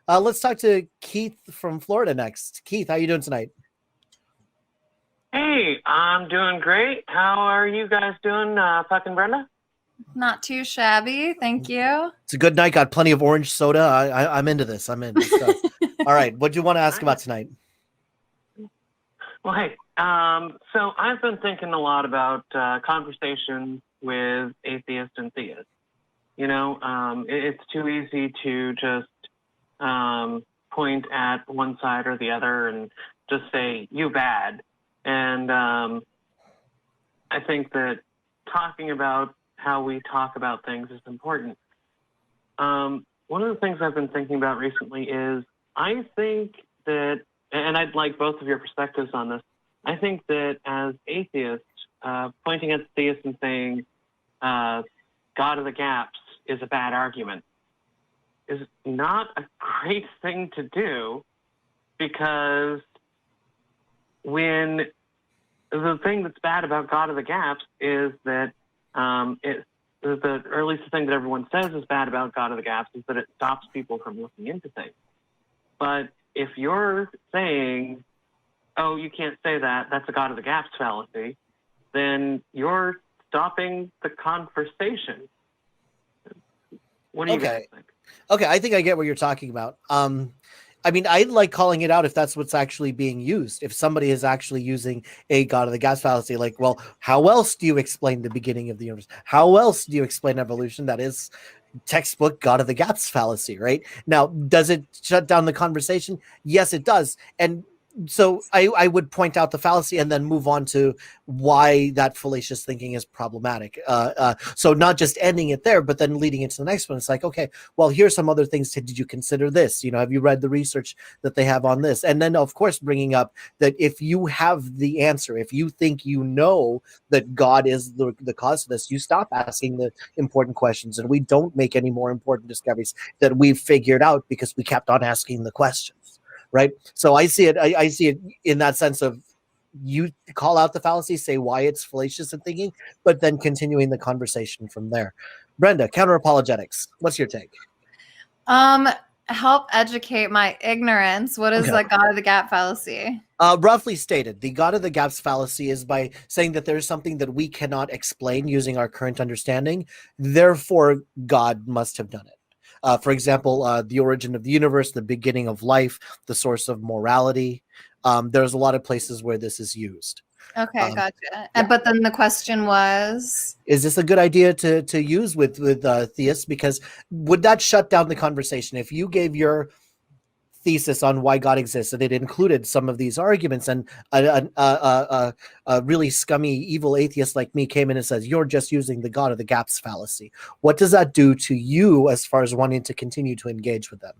Let's talk to Keith from Florida next. Keith, how you doing tonight? Hey, I'm doing great. How are you guys doing, Puck and Brenda? Not too shabby, thank you. It's a good night. Got plenty of orange soda. I'm into this. I'm in. All right, what do you want to ask about tonight? Well, hey, so I've been thinking a lot about conversations with atheists and theists. You know, it's too easy to just point at one side or the other and just say, you bad. And I think that talking about how we talk about things is important. One of the things I've been thinking about recently is I think that, and I'd like both of your perspectives on this, I think that as atheists, pointing at theists and saying, God of the gaps is a bad argument is not a great thing to do, because when the thing that's bad about God of the gaps is that or at least the thing that everyone says is bad about God of the gaps is that it stops people from looking into things. But if you're saying, oh, you can't say that, that's a God of the gaps fallacy, then you're stopping the conversation. What do you guys think? Okay, I think I get what you're talking about. I mean, I like calling it out if that's what's actually being used. If somebody is actually using a God of the gaps fallacy, like, well, how else do you explain the beginning of the universe? How else do you explain evolution? That is textbook God of the gaps fallacy, right? Now, does it shut down the conversation? Yes, it does. And so I would point out the fallacy and then move on to why that fallacious thinking is problematic. So not just ending it there, but then leading into the next one. It's like, okay, well, here's some other things. Did you consider this? You know, have you read the research that they have on this? And then, of course, bringing up that if you have the answer, if you think you know that God is the cause of this, you stop asking the important questions, and we don't make any more important discoveries that we've figured out because we kept on asking the questions. Right. So I see it. I see it in that sense of you call out the fallacy, say why it's fallacious in thinking, but then continuing the conversation from there. Brenda, counter apologetics. What's your take? Help educate my ignorance. What is the God of the gap fallacy? Roughly stated, the God of the gaps fallacy is by saying that there's something that we cannot explain using our current understanding. Therefore, God must have done it. For example, the origin of the universe, the beginning of life, the source of morality. There's a lot of places where this is used. Okay, gotcha. Yeah. But then the question was, is this a good idea to use with theists? Because would that shut down the conversation if you gave your thesis on why God exists and it included some of these arguments, and a really scummy, evil atheist like me came in and says, you're just using the God of the gaps fallacy? What does that do to you as far as wanting to continue to engage with them?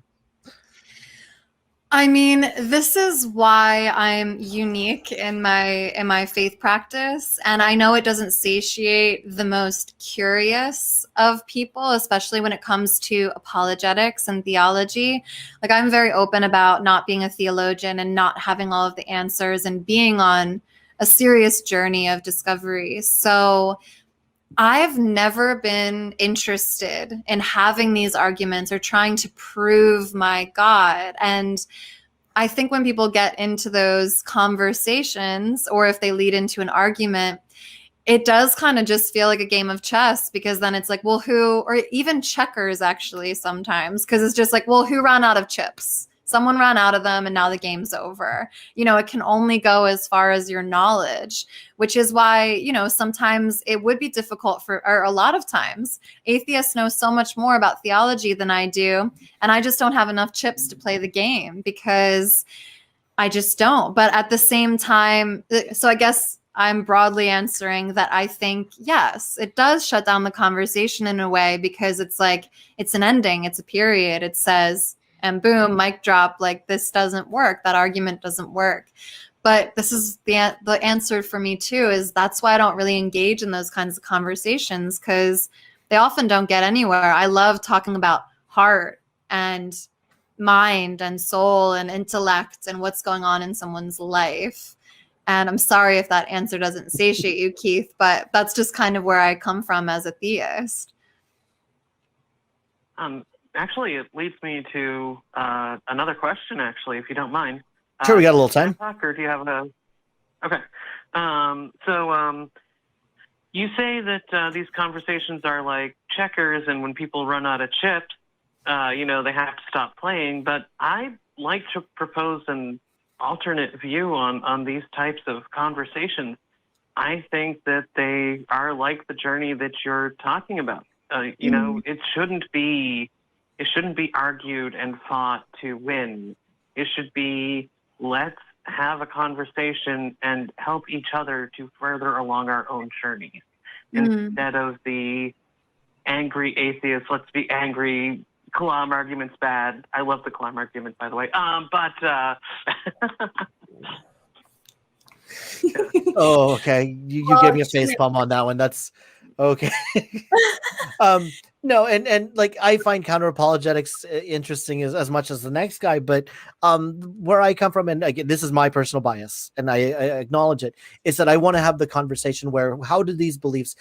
I mean, this is why I'm unique in my faith practice. And I know it doesn't satiate the most curious of people, especially when it comes to apologetics and theology. Like, I'm very open about not being a theologian and not having all of the answers and being on a serious journey of discovery. So I've never been interested in having these arguments or trying to prove my God. And I think when people get into those conversations, or if they lead into an argument, it does kind of just feel like a game of chess, because then it's like, well, who, or even checkers actually sometimes, because it's just like, well, who ran out of chips? Someone ran out of them and now the game's over. You know, it can only go as far as your knowledge, which is why, you know, sometimes it would be difficult or a lot of times, atheists know so much more about theology than I do. And I just don't have enough chips to play the game, because I just don't. But at the same time, so I guess I'm broadly answering that I think, yes, it does shut down the conversation in a way, because it's like, it's an ending, it's a period. It says, and boom, mic drop, like, this doesn't work. That argument doesn't work. But this is the answer for me too, is that's why I don't really engage in those kinds of conversations, because they often don't get anywhere. I love talking about heart and mind and soul and intellect and what's going on in someone's life. And I'm sorry if that answer doesn't satiate you, Keith, but that's just kind of where I come from as a theist. actually, it leads me to another question, actually, if you don't mind. Sure, we got a little time. Or do you have a... Okay. You say that these conversations are like checkers, and when people run out of chips, they have to stop playing. But I like to propose an alternate view on these types of conversations. I think that they are like the journey that you're talking about. It shouldn't be argued and fought to win. It should be, let's have a conversation and help each other to further along our own journeys. Instead of the angry atheists, let's be angry, Kalam argument's bad. I love the Kalam argument, by the way. Oh, okay. You gave me a face palm on that one. That's okay. No, and like I find counter apologetics interesting as much as the next guy, but where I come from, and again, this is my personal bias, and I acknowledge it, is that I want to have the conversation where how do these beliefs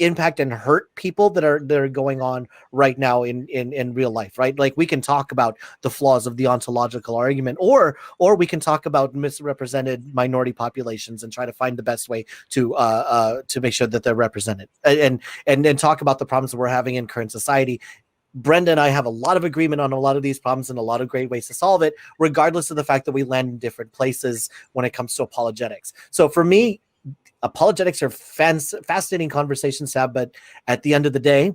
impact and hurt people that are going on right now in real life, right? Like we can talk about the flaws of the ontological argument, or we can talk about misrepresented minority populations and try to find the best way to make sure that they're represented, and talk about the problems that we're having in current society. Brenda and I have a lot of agreement on a lot of these problems and a lot of great ways to solve it, regardless of the fact that we land in different places when it comes to apologetics. So for me, apologetics are fascinating conversations to have, but at the end of the day,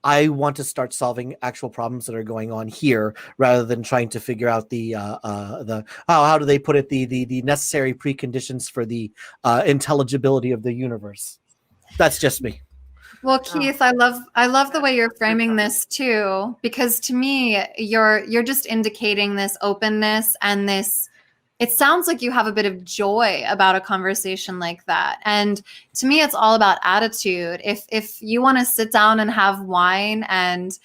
I want to start solving actual problems that are going on here, rather than trying to figure out the how do they put it, the necessary preconditions for the intelligibility of the universe. That's just me. Well, Keith, I love the way you're framing this too, because to me, you're just indicating this openness and this. It sounds like you have a bit of joy about a conversation like that. And to me, it's all about attitude. If you want to sit down and have wine and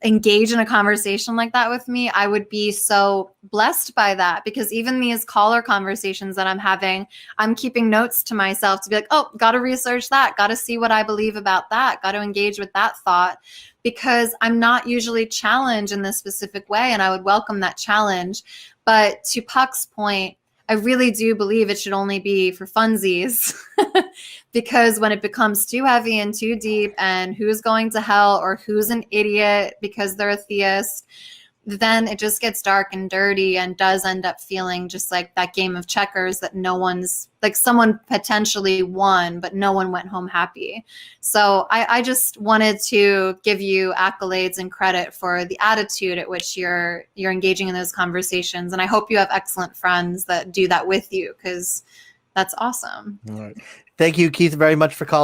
engage in a conversation like that with me, I would be so blessed by that, because even these caller conversations that I'm having, I'm keeping notes to myself to be like, oh, got to research that, got to see what I believe about that, got to engage with that thought, because I'm not usually challenged in this specific way, and I would welcome that challenge. But to Puck's point, I really do believe it should only be for funsies, because when it becomes too heavy and too deep, and who's going to hell or who's an idiot because they're a theist, then it just gets dark and dirty and does end up feeling just like that game of checkers that no one's, like someone potentially won, but no one went home happy. So I just wanted to give you accolades and credit for the attitude at which you're engaging in those conversations. And I hope you have excellent friends that do that with you, because that's awesome. All right. Thank you, Keith, very much for calling.